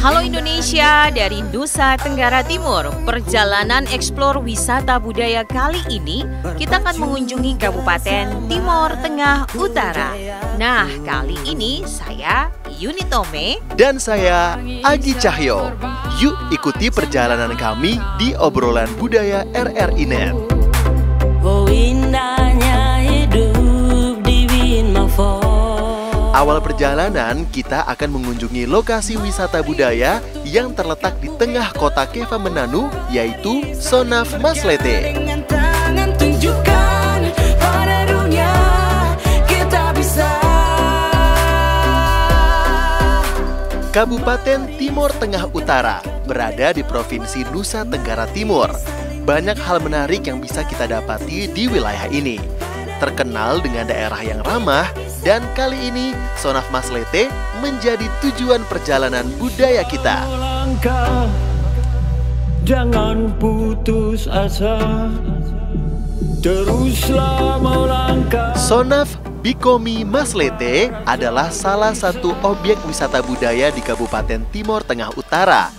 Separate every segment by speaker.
Speaker 1: Halo Indonesia dari Nusa Tenggara Timur. Perjalanan eksplor wisata budaya kali ini kita akan mengunjungi Kabupaten Timor Tengah Utara. Nah, kali ini saya Yuni Tome
Speaker 2: dan saya Aji Cahyo. Yuk ikuti perjalanan kami di obrolan budaya RRI Net.
Speaker 3: Oh indahnya hidup di Winmafo.
Speaker 2: Awal perjalanan, kita akan mengunjungi lokasi wisata budaya yang terletak di tengah kota Kefamananu, yaitu Sonaf Maslete.
Speaker 3: Dengan tangan tunjukkan pada dunia kita bisa.
Speaker 2: Kabupaten Timor Tengah Utara berada di Provinsi Nusa Tenggara Timur. Banyak hal menarik yang bisa kita dapati di wilayah ini. Terkenal dengan daerah yang ramah, dan kali ini Sonaf Maslete menjadi tujuan perjalanan budaya kita.
Speaker 4: Melangkah, jangan putus asa, teruslah melangkah.
Speaker 2: Sonaf Bikomi Maslete adalah salah satu objek wisata budaya di Kabupaten Timor Tengah Utara.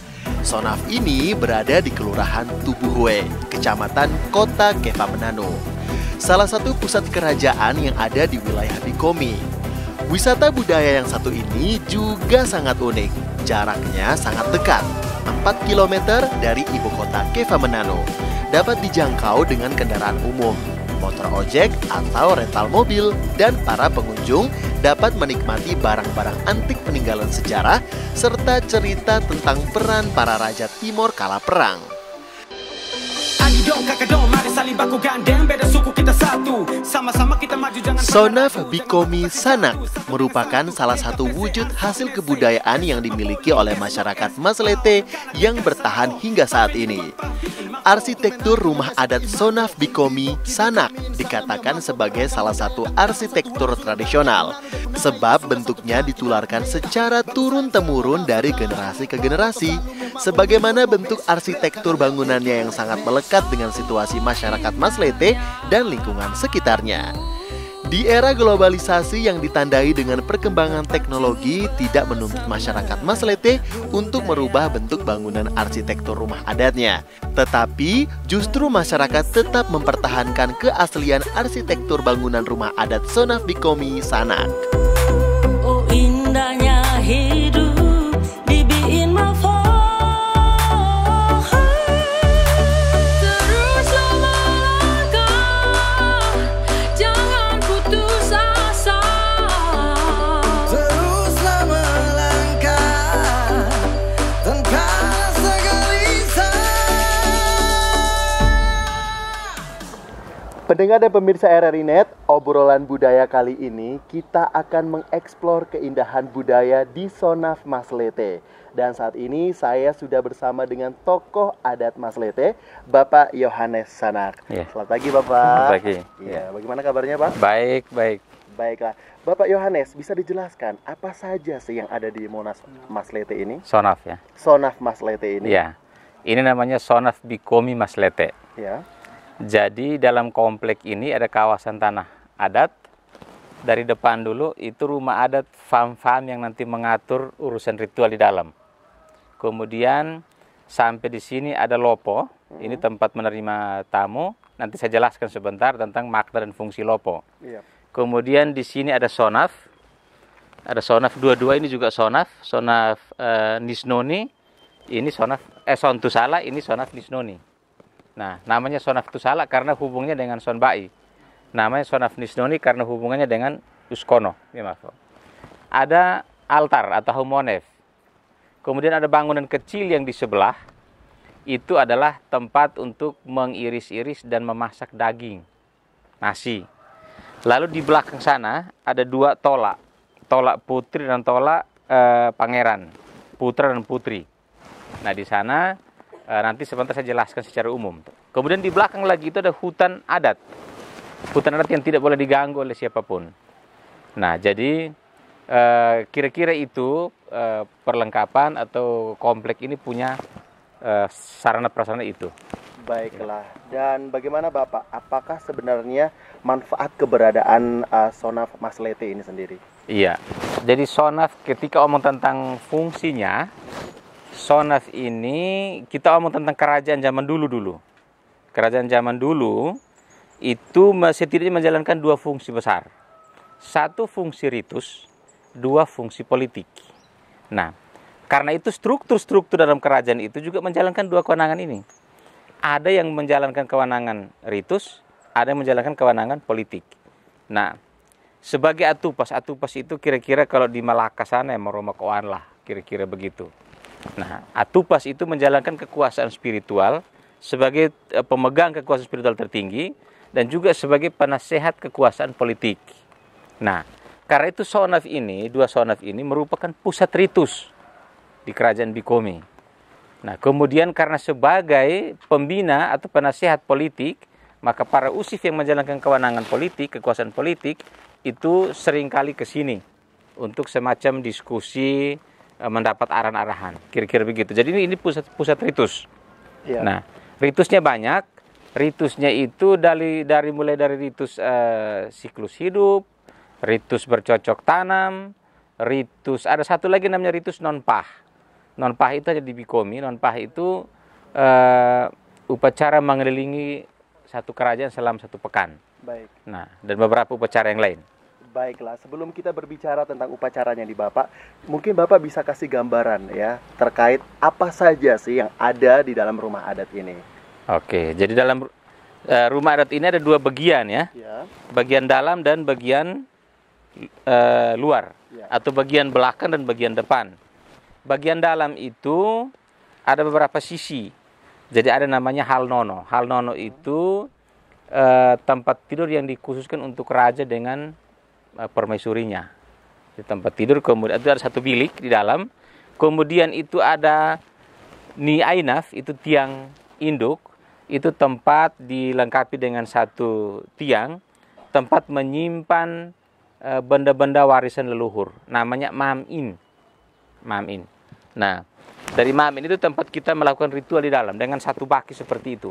Speaker 2: Sonaf ini berada di Kelurahan Tubuhwe, Kecamatan Kota Kefamananu, salah satu pusat kerajaan yang ada di wilayah Bikomi. Wisata budaya yang satu ini juga sangat unik. Jaraknya sangat dekat, 4 km dari ibu kota Kefamananu. Dapat dijangkau dengan kendaraan umum, motor ojek atau rental mobil, dan para pengunjung dapat menikmati barang-barang antik peninggalan sejarah serta cerita tentang peran para raja Timor kala perang. Sonaf Bikomi Sanak merupakan salah satu wujud hasil kebudayaan yang dimiliki oleh masyarakat Maslete yang bertahan hingga saat ini. Arsitektur rumah adat Sonaf Bikomi Sanak dikatakan sebagai salah satu arsitektur tradisional, sebab bentuknya ditularkan secara turun-temurun dari generasi ke generasi, sebagaimana bentuk arsitektur bangunannya yang sangat melekat dengan situasi masyarakat Maslete dan lingkungan sekitarnya. Di era globalisasi yang ditandai dengan perkembangan teknologi tidak menuntut masyarakat Maslete untuk merubah bentuk bangunan arsitektur rumah adatnya. Tetapi justru masyarakat tetap mempertahankan keaslian arsitektur bangunan rumah adat Sonaf Bikomi Sanak.
Speaker 3: Oh indahnya hidup di Winmafo.
Speaker 2: Pendengar dan pemirsa RRI Net, obrolan budaya kali ini kita akan mengeksplor keindahan budaya di Sonaf Maslete. Dan saat ini saya sudah bersama dengan tokoh adat Maslete, Bapak Yohanes Sanak.
Speaker 5: Ya.
Speaker 2: Selamat pagi Bapak.
Speaker 5: Selamat pagi.
Speaker 2: Ya, bagaimana kabarnya Pak?
Speaker 5: Baik, baik.
Speaker 2: Baiklah. Bapak Yohanes, bisa dijelaskan apa saja sih yang ada di Monas Maslete ini?
Speaker 5: Sonaf ya.
Speaker 2: Sonaf Maslete ini.
Speaker 5: Ya. Ini namanya Sonaf Bikomi Maslete.
Speaker 2: Ya.
Speaker 5: Jadi dalam komplek ini ada kawasan tanah adat. Dari depan dulu itu rumah adat fam-fam yang nanti mengatur urusan ritual di dalam. Kemudian sampai di sini ada lopo. Ini tempat menerima tamu. Nanti saya jelaskan sebentar tentang makna dan fungsi lopo.
Speaker 2: Iya.
Speaker 5: Kemudian di sini ada sonaf. Ada sonaf dua-dua, ini juga sonaf. Sonaf Nisnoni. Ini sonaf Sontusala, ini sonaf Nisnoni. Nah, namanya Sonaf Tusala karena hubungannya dengan Sonbai. Namanya Sonaf Nisnoni karena hubungannya dengan Uskono. Ya, maaf. Ada altar atau humonef. Kemudian ada bangunan kecil yang di sebelah. Itu adalah tempat untuk mengiris-iris dan memasak daging, nasi. Lalu di belakang sana ada dua tolak. Tolak putri dan tolak pangeran. Putra dan putri. Nah, di sana nanti sebentar saya jelaskan secara umum. Kemudian di belakang lagi itu ada hutan adat. Hutan adat yang tidak boleh diganggu oleh siapapun. Nah, jadi kira-kira itu perlengkapan atau komplek ini punya sarana prasarana itu.
Speaker 2: Baiklah. Dan bagaimana Bapak? Apakah sebenarnya manfaat keberadaan Sonaf Maslete ini sendiri?
Speaker 5: Iya. Jadi Sonaf ketika omong tentang fungsinya, Sonaf ini kita omong tentang kerajaan zaman dulu. Kerajaan zaman dulu itu setidaknya menjalankan dua fungsi besar. Satu fungsi ritus, dua fungsi politik. Nah, karena itu struktur-struktur dalam kerajaan itu juga menjalankan dua kewenangan ini. Ada yang menjalankan kewenangan ritus, ada yang menjalankan kewenangan politik. Nah, sebagai atupas itu kira-kira kalau di Malaka sana ya Moromakoan lah, kira-kira begitu. Nah, atupas itu menjalankan kekuasaan spiritual sebagai pemegang kekuasaan spiritual tertinggi dan juga sebagai penasehat kekuasaan politik. Nah, karena itu dua Sonaf ini merupakan pusat ritus di kerajaan Bikomi. Nah, kemudian karena sebagai pembina atau penasehat politik, maka para usif yang menjalankan kewenangan politik, kekuasaan politik, itu seringkali ke sini untuk semacam diskusi, mendapat arahan-arahan. Kira-kira begitu. Jadi ini pusat ritus.
Speaker 2: Ya.
Speaker 5: Nah, ritusnya banyak. Ritusnya itu mulai dari ritus siklus hidup, ritus bercocok tanam, ritus, ada satu lagi namanya ritus non-pah. Non-pah itu ada di Bikomi. Non-pah itu upacara mengelilingi satu kerajaan selama 1 pekan.
Speaker 2: Baik.
Speaker 5: Nah, dan beberapa upacara yang lain.
Speaker 2: Baiklah, sebelum kita berbicara tentang upacaranya di Bapak, mungkin Bapak bisa kasih gambaran ya terkait apa saja sih yang ada di dalam rumah adat ini.
Speaker 5: Oke, jadi dalam rumah adat ini ada 2 bagian ya.
Speaker 2: Ya.
Speaker 5: Bagian dalam dan bagian luar.
Speaker 2: Ya.
Speaker 5: Atau bagian belakang dan bagian depan. Bagian dalam itu ada beberapa sisi. Jadi ada namanya halnono. Halnono itu tempat tidur yang dikhususkan untuk raja dengan permaisurinya. Di tempat tidur, kemudian itu ada satu bilik di dalam. Kemudian itu ada niainaf, itu tiang induk. Itu tempat dilengkapi dengan satu tiang, tempat menyimpan benda-benda warisan leluhur. Namanya mamin. Mamin. Nah, dari mamin itu tempat kita melakukan ritual di dalam dengan satu baki seperti itu.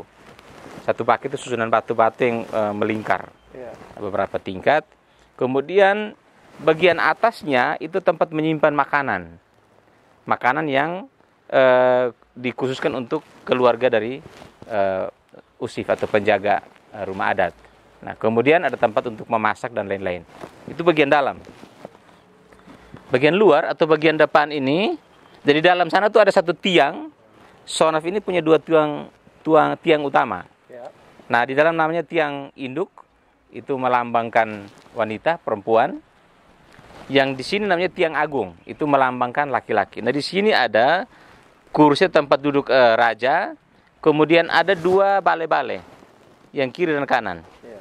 Speaker 5: Satu baki itu susunan batu-batu yang melingkar.
Speaker 2: Ya.
Speaker 5: Beberapa tingkat. Kemudian bagian atasnya itu tempat menyimpan makanan. Makanan yang dikhususkan untuk keluarga dari usif atau penjaga rumah adat. Nah, kemudian ada tempat untuk memasak dan lain-lain. Itu bagian dalam. Bagian luar atau bagian depan ini, jadi dalam sana tuh ada satu tiang. Sonaf ini punya 2 tiang utama.
Speaker 2: Ya.
Speaker 5: Nah, di dalam namanya tiang induk, itu melambangkan wanita, perempuan. Yang di sini namanya tiang agung, itu melambangkan laki-laki. Nah, di sini ada kursi tempat duduk raja, kemudian ada 2 bale-bale, yang kiri dan kanan.
Speaker 2: Ya.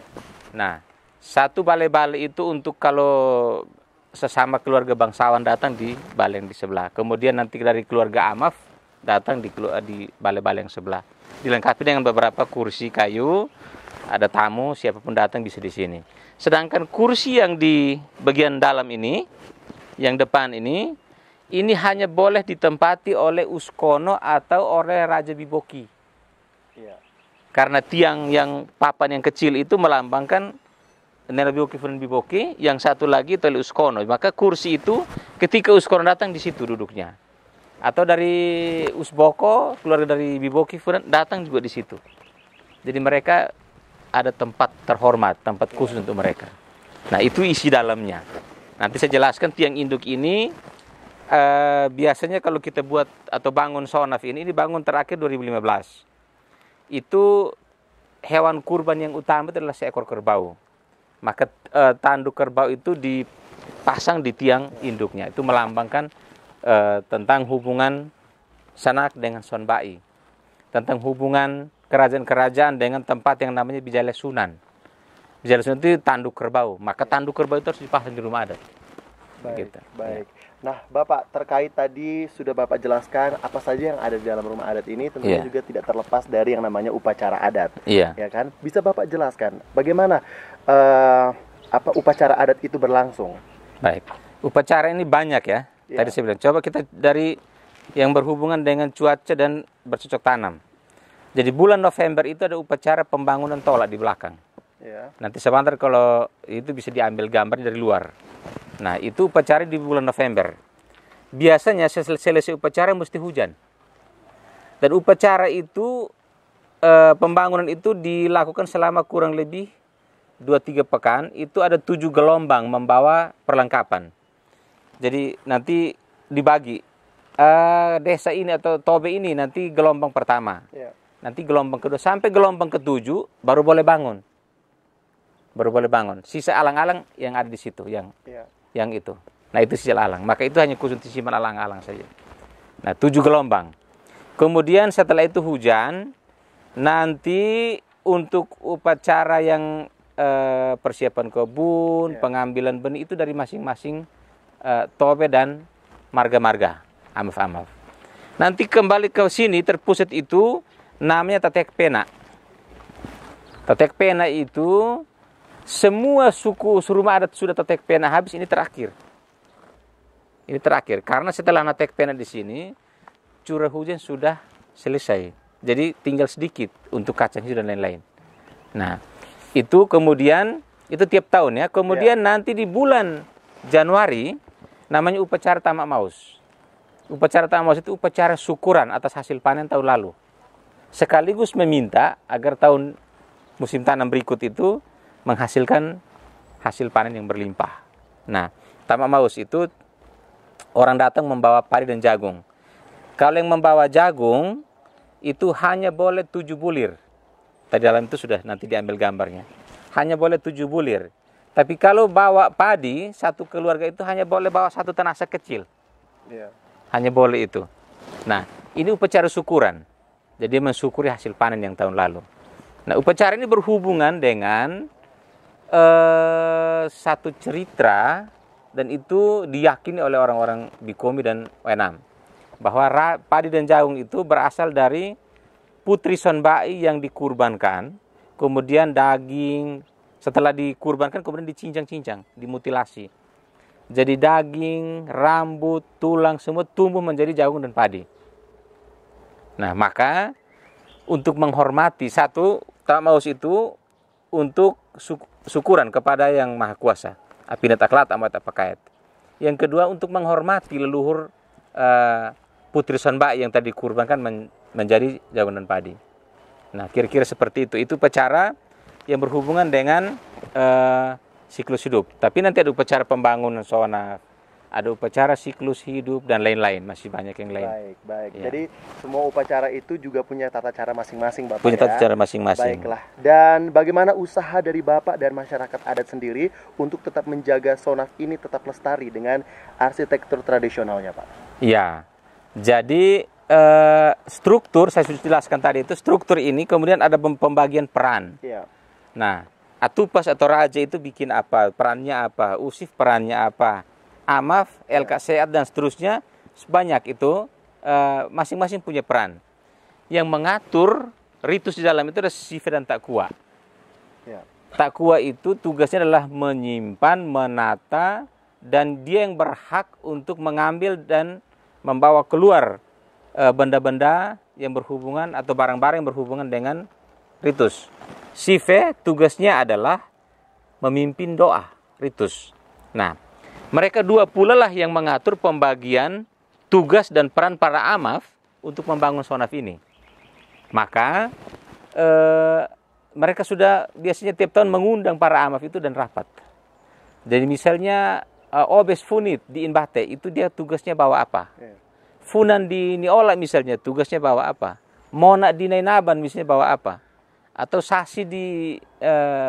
Speaker 5: Nah, satu bale-bale itu untuk kalau sesama keluarga bangsawan datang di bale yang di sebelah. Kemudian nanti dari keluarga Amaf datang di bale-bale yang sebelah. Dilengkapi dengan beberapa kursi kayu, ada tamu, siapapun datang bisa di sini. Sedangkan kursi yang di bagian dalam ini, yang depan ini hanya boleh ditempati oleh uskono atau oleh Raja Biboki.
Speaker 2: Ya.
Speaker 5: Karena tiang yang papan yang kecil itu melambangkan Nela Biboki Funan Biboki, yang satu lagi itu oleh uskono. Maka kursi itu ketika uskono datang di situ duduknya. Atau dari Usboko, keluarga dari Biboki Funan datang juga di situ. Jadi mereka ada tempat terhormat, tempat khusus untuk mereka. Nah, itu isi dalamnya. Nanti saya jelaskan tiang induk ini biasanya kalau kita buat atau bangun Sonaf ini dibangun terakhir 2015. Itu hewan kurban yang utama adalah seekor kerbau. Maka tanduk kerbau itu dipasang di tiang induknya. Itu melambangkan tentang hubungan Sanak dengan Sonbai. Tentang hubungan kerajaan-kerajaan dengan tempat yang namanya Bijale Sunan. Bijale Sunan itu tanduk kerbau. Maka tanduk kerbau itu harus dipasang di rumah adat.
Speaker 2: Baik,
Speaker 5: gitu.
Speaker 2: baik. Nah, Bapak, terkait tadi sudah Bapak jelaskan apa saja yang ada di dalam rumah adat ini, tentunya
Speaker 5: Iya.
Speaker 2: juga tidak terlepas dari yang namanya upacara adat.
Speaker 5: Iya.
Speaker 2: Ya kan? Bisa Bapak jelaskan bagaimana apa upacara adat itu berlangsung?
Speaker 5: Baik. Upacara ini banyak ya.
Speaker 2: Iya.
Speaker 5: Tadi saya bilang, coba kita dari yang berhubungan dengan cuaca dan bercocok tanam. Jadi bulan November itu ada upacara pembangunan tolak di belakang.
Speaker 2: Ya.
Speaker 5: Nanti sebentar kalau itu bisa diambil gambar dari luar. Nah, itu upacara di bulan November. Biasanya selesai upacara mesti hujan. Dan upacara itu, pembangunan itu dilakukan selama kurang lebih 2-3 pekan. Itu ada 7 gelombang membawa perlengkapan. Jadi nanti dibagi. Desa ini atau Tobe ini nanti gelombang pertama.
Speaker 2: Ya.
Speaker 5: Nanti gelombang kedua. Sampai gelombang ke-7 baru boleh bangun. Baru boleh bangun. Sisa alang-alang yang ada di situ,
Speaker 2: Ya.
Speaker 5: yang itu. Nah, itu sisa alang. Maka itu hanya khusus simpan alang-alang saja. Nah, 7 gelombang. Kemudian setelah itu hujan, nanti untuk upacara yang persiapan kebun, pengambilan benih itu dari masing-masing Tobe dan marga-marga, amaf-amaf. Nanti kembali ke sini terpusat itu namanya Tatek Pena. Tatek Pena itu semua suku rumah adat sudah Tatek Pena habis, ini terakhir. Ini terakhir karena setelah Tatek Pena di sini curah hujan sudah selesai. Jadi tinggal sedikit untuk kacang hijau dan lain-lain. Nah, itu kemudian itu tiap tahun ya. Kemudian nanti di bulan Januari namanya upacara Tamak Maus. Upacara Tamak Maus itu upacara syukuran atas hasil panen tahun lalu. Sekaligus meminta agar tahun musim tanam berikut itu menghasilkan hasil panen yang berlimpah. Nah, Tamak Maus itu orang datang membawa padi dan jagung. Kalau yang membawa jagung itu hanya boleh 7 bulir. Tadi dalam itu sudah nanti diambil gambarnya. Hanya boleh 7 bulir. Tapi kalau bawa padi, satu keluarga itu hanya boleh bawa 1 tenasa kecil.
Speaker 2: Ya.
Speaker 5: Hanya boleh itu. Nah, ini upacara syukuran. Jadi mensyukuri hasil panen yang tahun lalu. Nah, upacara ini berhubungan dengan satu cerita, dan itu diyakini oleh orang-orang Bikomi dan Wenam, bahwa padi dan jagung itu berasal dari putri Sonbai yang dikurbankan, kemudian daging setelah dikurbankan kemudian dicincang-cincang, dimutilasi. Jadi daging, rambut, tulang semua tumbuh menjadi jagung dan padi. Nah, maka untuk menghormati satu Tamak Maus itu untuk syukuran kepada Yang Maha Kuasa. Apinat aklat amat apakait. Yang kedua untuk menghormati leluhur putri Sonbai yang tadi dikurbankan menjadi jagung dan padi. Nah, kira-kira seperti itu. Itu upacara yang berhubungan dengan siklus hidup. Tapi nanti ada upacara pembangunan sonaf, ada upacara siklus hidup dan lain-lain, masih banyak yang lain.
Speaker 2: Baik, baik.
Speaker 5: Ya.
Speaker 2: Jadi semua upacara itu juga punya tata cara masing-masing, Bapak.
Speaker 5: Punya tata cara masing-masing.
Speaker 2: Baiklah. Dan bagaimana usaha dari Bapak dan masyarakat adat sendiri untuk tetap menjaga sonaf ini tetap lestari dengan arsitektur tradisionalnya, Pak?
Speaker 5: Ya. Jadi struktur saya sudah jelaskan tadi itu, struktur ini kemudian ada pembagian peran.
Speaker 2: Iya.
Speaker 5: Nah, Atupas atau raja itu bikin apa? Perannya apa? Usif perannya apa? Amaf, LK dan seterusnya sebanyak itu masing-masing punya peran. Yang mengatur ritus di dalam itu ada Sife dan Takwa.
Speaker 2: Ya.
Speaker 5: Takwa itu tugasnya adalah menyimpan, menata, dan dia yang berhak untuk mengambil dan membawa keluar benda-benda yang berhubungan atau barang-barang yang berhubungan dengan ritus. Sife tugasnya adalah memimpin doa ritus. Nah, mereka dua pula lah yang mengatur pembagian tugas dan peran para amaf untuk membangun sonaf ini. Maka mereka sudah biasanya tiap tahun mengundang para amaf itu dan rapat. Jadi misalnya Obes Funit di Inbate itu dia tugasnya bawa apa? Funan di Niola misalnya tugasnya bawa apa? Mona di Nainaban misalnya bawa apa? Atau Sasi di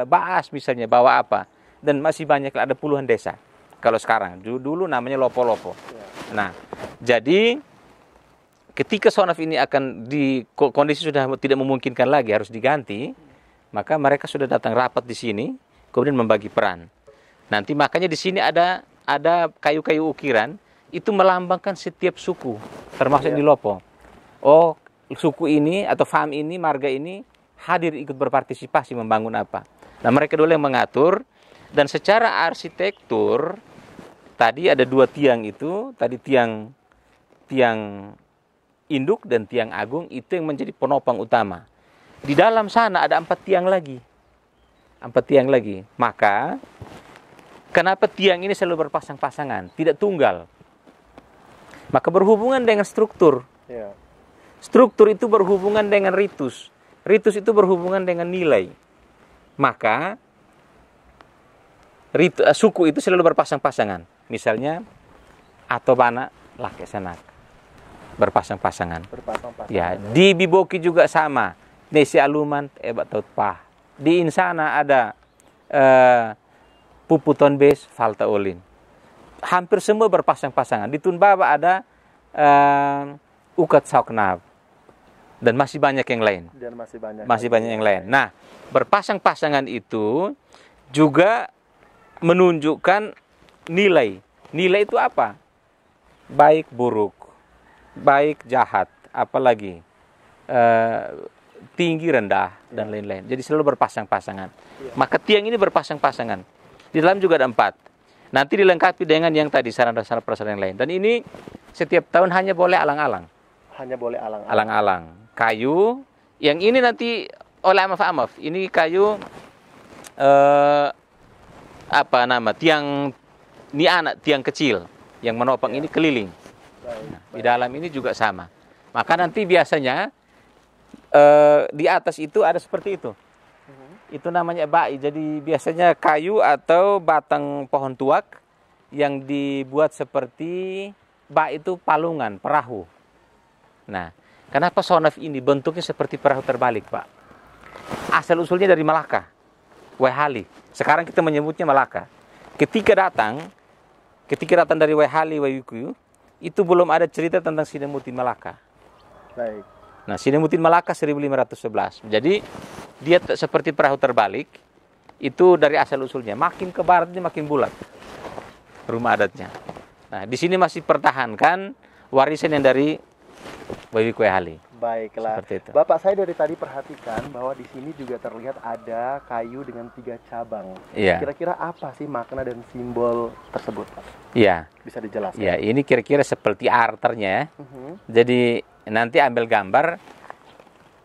Speaker 5: Baas misalnya bawa apa? Dan masih banyak, ada puluhan desa. Kalau sekarang, dulu namanya Lopo-Lopo. Nah, jadi ketika sonaf ini akan kondisi sudah tidak memungkinkan lagi, harus diganti, maka mereka sudah datang rapat di sini, kemudian membagi peran. Nanti makanya di sini ada ada kayu-kayu ukiran, itu melambangkan setiap suku, termasuk di Lopo. Oh, suku ini atau fam ini, marga ini hadir ikut berpartisipasi membangun apa. Nah, mereka dulu yang mengatur. Dan secara arsitektur, tadi ada 2 tiang itu, tadi tiang induk dan tiang agung, itu yang menjadi penopang utama. Di dalam sana ada 4 tiang lagi. 4 tiang lagi. Maka, kenapa tiang ini selalu berpasang-pasangan, tidak tunggal? Maka berhubungan dengan struktur. Struktur itu berhubungan dengan ritus. Ritus itu berhubungan dengan nilai. Maka, suku itu selalu berpasang-pasangan. Misalnya, Atobana laki sanak. Berpasang-pasangan. Ya, di Biboki juga sama. Desi aluman ebat taut pah. Di Insana ada Puputon bes falta olin. Hampir semua berpasang-pasangan. Di Tunbaba ada Ukat sauknab. Dan masih banyak yang lain. Masih banyak yang lain. Nah, berpasang-pasangan itu juga menunjukkan nilai. Nilai itu apa? Baik buruk, baik jahat, apalagi tinggi rendah dan lain-lain. Jadi selalu berpasang-pasangan. Maka tiang ini berpasang-pasangan. Di dalam juga ada 4. Nanti dilengkapi dengan yang tadi sarana-sarana prasarana yang lain. Dan ini setiap tahun hanya boleh alang-alang. Alang-alang. Kayu. Yang ini nanti oleh amaf. Ini kayu tiang tiang kecil yang menopang ini keliling. Nah, di dalam ini juga sama. Maka nanti biasanya di atas itu ada seperti itu. Itu namanya bai. Jadi biasanya kayu atau batang pohon tuak yang dibuat seperti bai itu palungan, perahu. Nah, kenapa sonaf ini bentuknya seperti perahu terbalik, Pak? Asal usulnya dari Malaka. Waihali. Sekarang kita menyebutnya Malaka. Ketika datang dari Waihali, Waiwiku, itu belum ada cerita tentang Sinemutin Malaka.
Speaker 2: Baik.
Speaker 5: Nah, Sinemutin Malaka 1511. Jadi, dia seperti perahu terbalik. Itu dari asal usulnya. Makin ke baratnya makin bulat rumah adatnya. Nah, di sini masih pertahankan warisan yang dari Waiwiku Waihali.
Speaker 2: Baiklah.
Speaker 5: Itu.
Speaker 2: Bapak, saya dari tadi perhatikan bahwa di sini juga terlihat ada kayu dengan 3 cabang.
Speaker 5: Iya.
Speaker 2: Kira-kira apa sih makna dan simbol tersebut, Pak?
Speaker 5: Iya.
Speaker 2: Bisa dijelaskan?
Speaker 5: Ya, ini kira-kira seperti altarnya. Jadi nanti ambil gambar.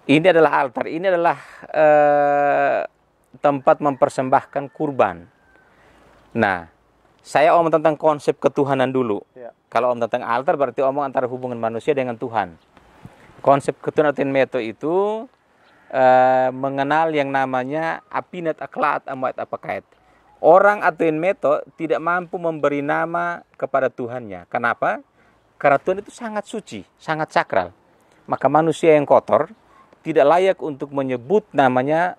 Speaker 5: Ini adalah altar. Ini adalah tempat mempersembahkan kurban. Nah, saya omong tentang konsep ketuhanan dulu.
Speaker 2: Ya.
Speaker 5: Kalau omong tentang altar berarti omong antara hubungan manusia dengan Tuhan. Konsep ketuhanan Aten Meto itu mengenal yang namanya apinat aklaat amuat apakait. Orang Aten Meto tidak mampu memberi nama kepada Tuhannya. Kenapa? Karena Tuhan itu sangat suci, sangat sakral. Maka manusia yang kotor tidak layak untuk menyebut namanya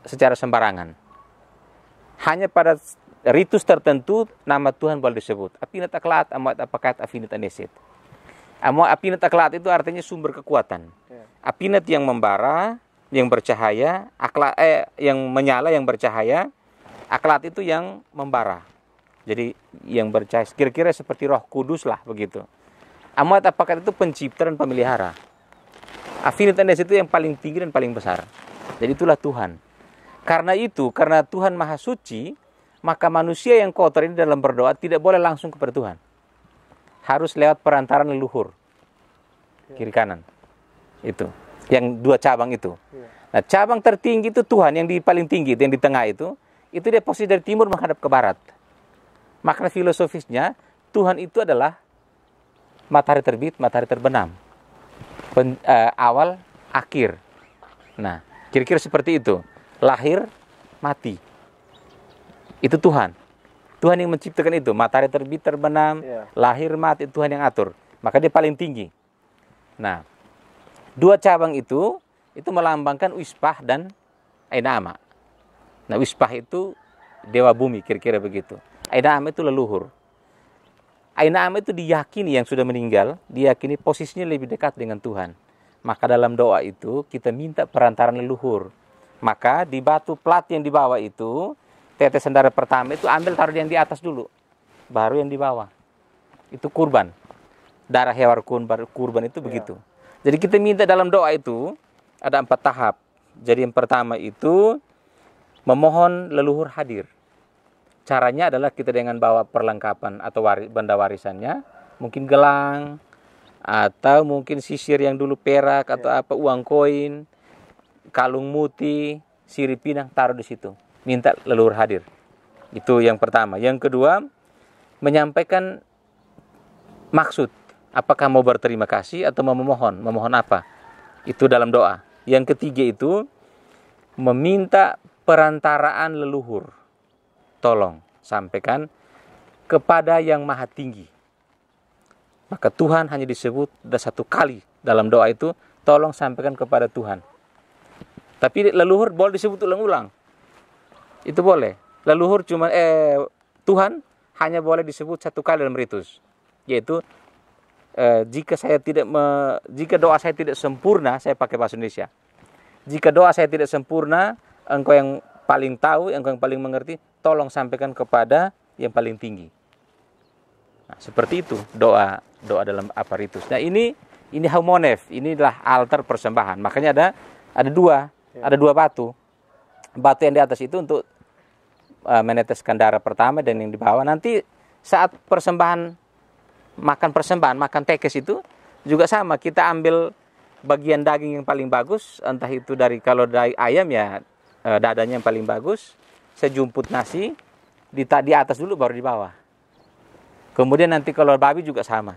Speaker 5: secara sembarangan. Hanya pada ritus tertentu nama Tuhan boleh disebut. Apinat aklaat amuat apakait afinat anesit. Apinat aklat itu artinya sumber kekuatan. Apinat yang membara, yang bercahaya, yang menyala, yang bercahaya. Aklat itu yang membara. Jadi yang bercahaya, kira-kira seperti Roh Kudus lah begitu. Amuat apakait itu pencipta dan pemelihara. Afinat itu yang paling tinggi dan paling besar. Jadi itulah Tuhan. Karena Tuhan Maha Suci, maka manusia yang kotor ini dalam berdoa tidak boleh langsung kepada Tuhan. Harus lewat perantaran leluhur. Kiri kanan. Itu. Yang 2 cabang itu. Nah, cabang tertinggi itu Tuhan, yang di paling tinggi, yang di tengah itu dia posisi dari timur menghadap ke barat. Makna filosofisnya, Tuhan itu adalah matahari terbit, matahari terbenam. Awal, akhir. Nah, kira-kira seperti itu. Lahir, mati. Itu Tuhan. Tuhan yang menciptakan itu. Matahari terbit, terbenam, lahir, mati, Tuhan yang atur. Maka dia paling tinggi. Nah, 2 cabang itu melambangkan Wispah dan Ainama. Nah, Wispah itu dewa bumi, kira-kira begitu. Ainama itu leluhur. Ainama itu diyakini yang sudah meninggal, diyakini posisinya lebih dekat dengan Tuhan. Maka dalam doa itu kita minta perantaran leluhur. Maka di batu plat yang di bawah itu, tetes sendara pertama itu ambil taruh yang di atas dulu. baru yang di bawah. Itu kurban. Darah hewan kurban itu begitu. Jadi kita minta dalam doa itu ada 4 tahap. Jadi yang pertama itu memohon leluhur hadir. Caranya adalah kita dengan bawa perlengkapan atau benda warisannya, mungkin gelang atau mungkin sisir yang dulu perak atau apa, uang koin, kalung muti, sirip pinang, taruh di situ. Minta leluhur hadir. Itu yang pertama. Yang kedua, menyampaikan maksud. Apakah mau berterima kasih atau mau memohon? Memohon apa? Itu dalam doa. Yang ketiga itu meminta perantaraan leluhur. Tolong sampaikan kepada yang maha tinggi. Maka Tuhan hanya disebut ada 1 kali dalam doa itu, tolong sampaikan kepada Tuhan. Tapi leluhur boleh disebut ulang-ulang. Itu boleh. Leluhur cuma Tuhan hanya boleh disebut 1 kali dalam ritus. Yaitu jika doa saya tidak sempurna, saya pakai bahasa Indonesia. Jika doa saya tidak sempurna, engkau yang paling tahu, engkau yang paling mengerti, tolong sampaikan kepada yang paling tinggi. Nah, seperti itu doa dalam aparitus. Nah, ini haumonef, inilah altar persembahan. Makanya ada dua batu. Batu yang di atas itu untuk meneteskan darah pertama, dan yang di bawah nanti saat makan tekes itu juga sama, kita ambil bagian daging yang paling bagus, entah itu kalau dari ayam ya dadanya yang paling bagus, sejumput nasi di atas dulu baru di bawah. Kemudian nanti kalau babi juga sama.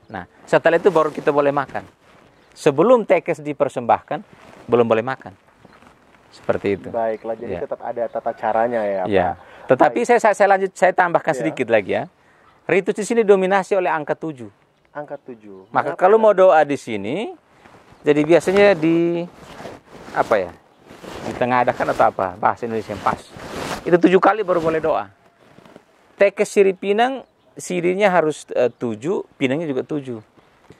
Speaker 5: Nah, setelah itu baru kita boleh makan. Sebelum tekes dipersembahkan belum boleh makan. Seperti itu.
Speaker 2: Baiklah, jadi tetap ada tata caranya ya, Pak.
Speaker 5: Ya. Tetapi saya tambahkan sedikit lagi ya. Ritus di sini dominasi oleh angka 7.
Speaker 2: Angka 7.
Speaker 5: Maka kalau mau doa di sini, jadi biasanya di tengah-adakan atau apa, bahasa Indonesia yang pas. Itu 7 kali baru boleh doa. Tekes sirip pinang, sirinya harus 7, pinangnya juga 7.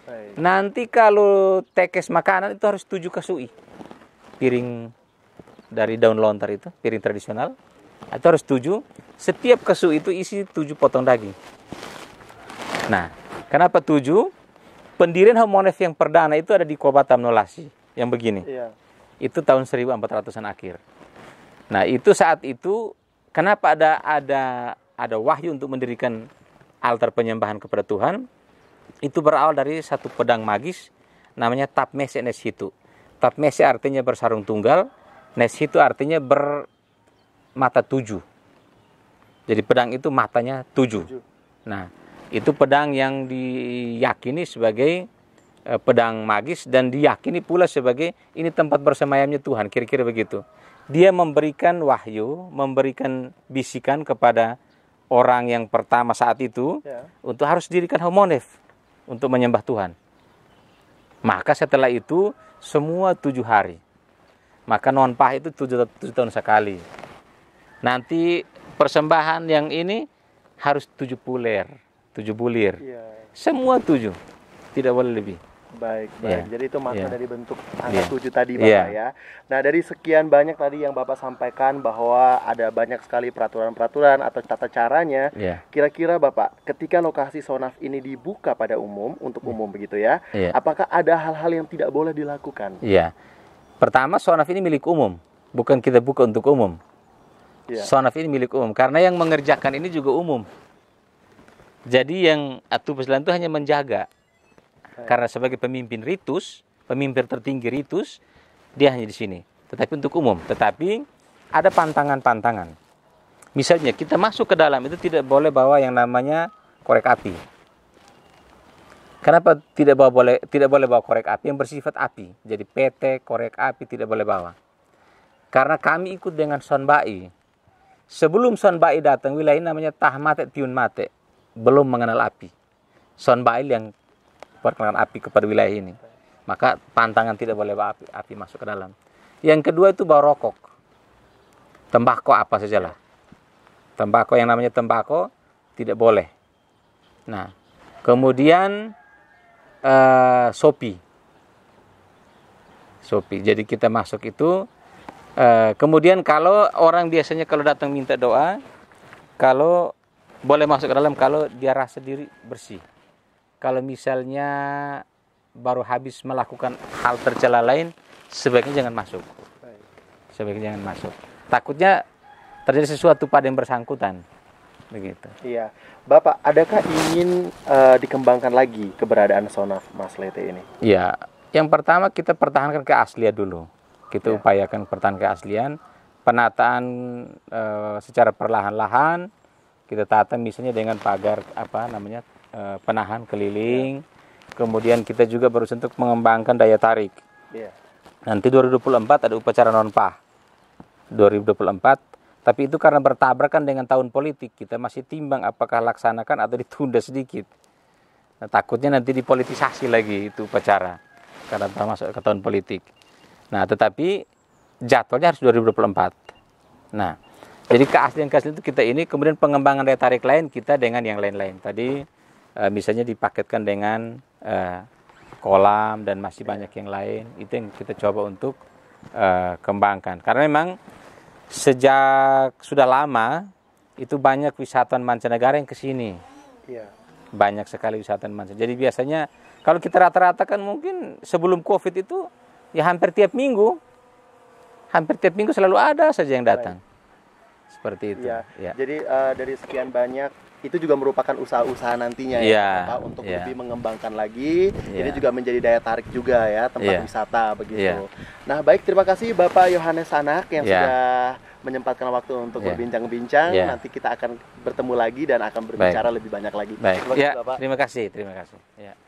Speaker 2: Baik.
Speaker 5: Nanti kalau tekes makanan itu harus 7 kasui. Piring dari daun lontar itu, piring tradisional, itu harus 7. Setiap kasui itu isi 7 potong daging. Nah, kenapa 7? Pendirian haumonef yang perdana itu ada di Kobatam Nolasi, yang begini.
Speaker 2: Iya.
Speaker 5: Itu tahun 1400-an akhir. Nah, itu saat itu kenapa ada wahyu untuk mendirikan altar penyembahan kepada Tuhan? Itu berawal dari satu pedang magis namanya Tapmese Neshitu. Tapmese artinya bersarung tunggal, Neshitu artinya bermata 7. Jadi pedang itu matanya 7. Nah, itu pedang yang diyakini sebagai pedang magis, dan diyakini pula sebagai ini tempat bersemayamnya Tuhan, kira-kira begitu. Dia memberikan wahyu, memberikan bisikan kepada orang yang pertama saat itu untuk harus dirikan haumonef untuk menyembah Tuhan. Maka setelah itu semua 7 hari. Maka nonpah itu 7 tahun sekali. Nanti persembahan yang ini harus 7 bulir. Semua 7. Tidak boleh lebih.
Speaker 2: Baik. Jadi itu makna dari bentuk angka 7 tadi, Bapak ya. Nah, dari sekian banyak tadi yang Bapak sampaikan bahwa ada banyak sekali peraturan-peraturan atau tata caranya. Kira-kira Bapak, ketika lokasi sonaf ini dibuka pada umum, untuk umum begitu ya, apakah ada hal-hal yang tidak boleh dilakukan?
Speaker 5: Iya. Pertama, sonaf ini milik umum, bukan kita buka untuk umum. Sonaf ini milik umum, karena yang mengerjakan ini juga umum. Jadi yang Atu Peslan itu hanya menjaga. Karena sebagai pemimpin ritus, pemimpin tertinggi ritus, dia hanya di sini. Tetapi untuk umum. Tetapi ada pantangan-pantangan. Misalnya kita masuk ke dalam itu tidak boleh bawa yang namanya korek api. Kenapa tidak boleh bawa korek api yang bersifat api? Jadi petek, korek api tidak boleh bawa. Karena kami ikut dengan sonbai. Sebelum sonbai datang, wilayah ini namanya Tahmate Tiun Mate, belum mengenal api. Sonbai yang perkenalkan api kepada wilayah ini. Maka pantangan tidak boleh bawa api masuk ke dalam. Yang kedua itu bawa rokok. Tembakau apa sajalah. Tembakau yang namanya tembakau tidak boleh. Nah, kemudian sopi. Jadi kita masuk itu. Kemudian kalau orang biasanya kalau datang minta doa, kalau boleh masuk ke dalam kalau dia rasa diri bersih. Kalau misalnya baru habis melakukan hal tercela lain, sebaiknya jangan masuk. Sebaiknya jangan masuk. Takutnya terjadi sesuatu pada yang bersangkutan. Begitu.
Speaker 2: Iya. Bapak, adakah ingin dikembangkan lagi keberadaan Sonaf Maslete ini?
Speaker 5: Iya. Yang pertama kita pertahankan keaslian dulu. Kita upayakan pertahanan keaslian, penataan secara perlahan-lahan. Kita tata misalnya dengan pagar penahan keliling. Kemudian kita juga berusaha untuk mengembangkan daya tarik. Nanti 2024 ada upacara non-PAH. 2024. Tapi itu karena bertabrakan dengan tahun politik, kita masih timbang apakah laksanakan atau ditunda sedikit. Nah, takutnya nanti dipolitisasi lagi itu upacara karena masuk ke tahun politik. Nah, tetapi jadwalnya harus 2024. Nah, jadi keaslian itu kita ini, kemudian pengembangan daya tarik lain kita dengan yang lain-lain. Tadi misalnya dipaketkan dengan kolam dan masih banyak yang lain. Itu yang kita coba untuk kembangkan. Karena memang sejak sudah lama itu banyak wisatawan mancanegara yang ke sini. Banyak sekali wisatawan mancanegara. Jadi biasanya kalau kita rata-rata kan mungkin sebelum Covid itu ya hampir tiap minggu selalu ada saja yang datang. Seperti itu. Ya.
Speaker 2: Jadi dari sekian banyak itu juga merupakan usaha-usaha nantinya Bapak, untuk lebih mengembangkan lagi. Ini juga menjadi daya tarik juga ya, tempat wisata begitu. Nah, baik, terima kasih Bapak Yohanes Sanak yang sudah menyempatkan waktu untuk berbincang-bincang. Nanti kita akan bertemu lagi dan akan berbicara lebih banyak lagi.
Speaker 5: Terima kasih Bapak. Terima kasih. Ya.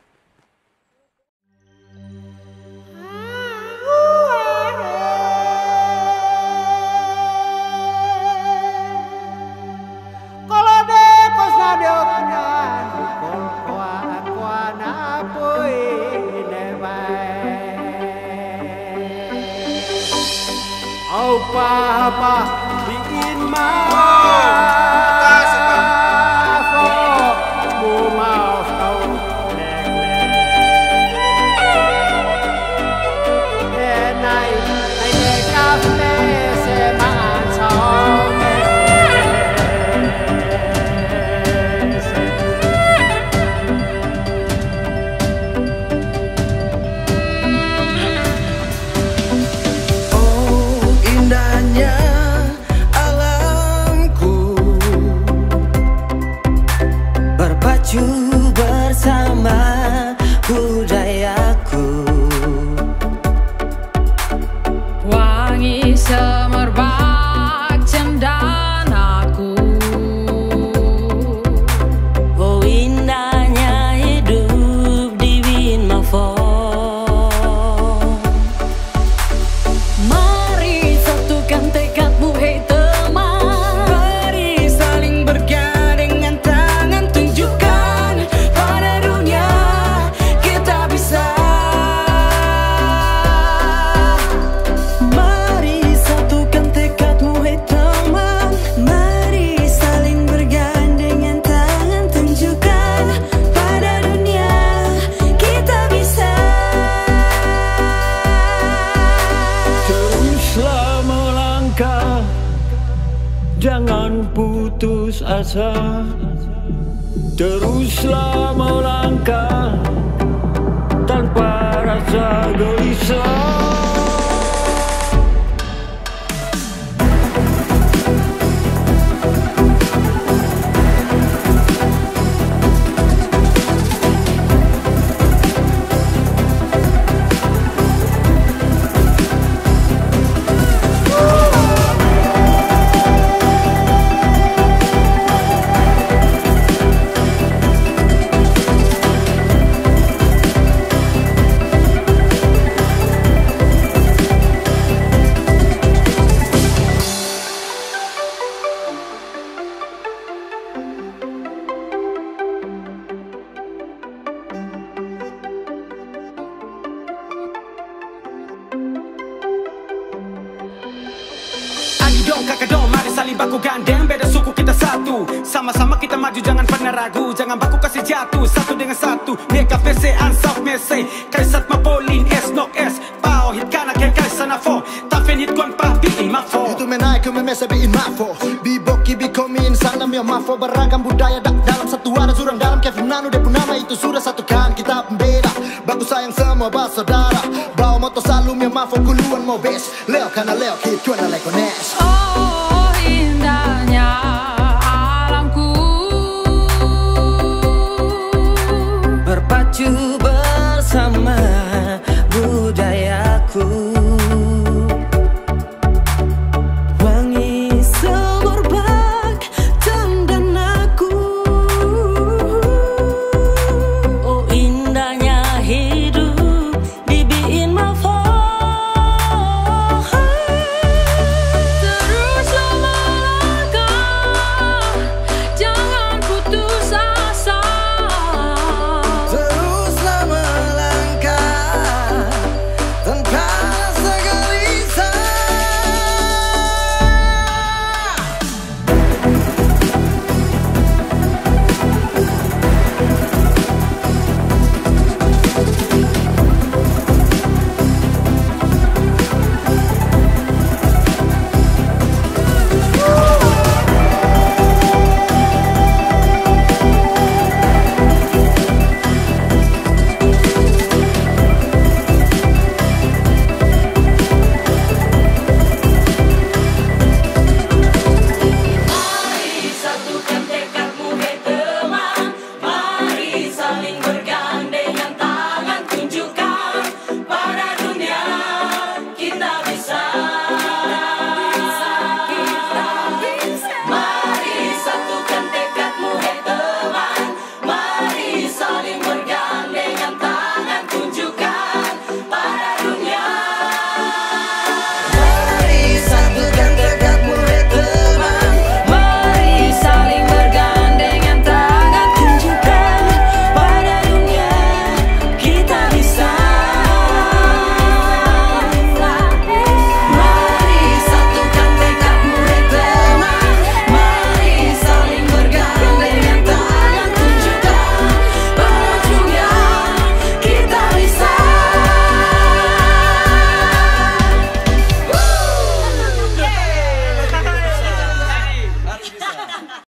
Speaker 4: Papa bikin Jangan putus asa, teruslah melangkah tanpa rasa gelisah.
Speaker 3: Kakak dong, mari saling baku gandeng, beda suku kita satu. Sama-sama kita maju, jangan pernah ragu. Jangan baku kasih jatuh, satu dengan satu. Neka PC, ansaf mese Kaisat mapolin, es nok es Pao hit kana ke kaisana få Taffen hit kon pa biin ma få
Speaker 6: Itu menai kume mesa biin ma få Bi bokki bi kom in sanna mi Salumia mafo beragam budaya dalam satu wadah jurang dalam Kevin Nanu dia pun nama itu sudah satu kan kita pembeda. Bagus sayang semua bersaudara. Bawa motor Salumia mafo kuluan mau bes. Leo karena Leo hit kuana lekones.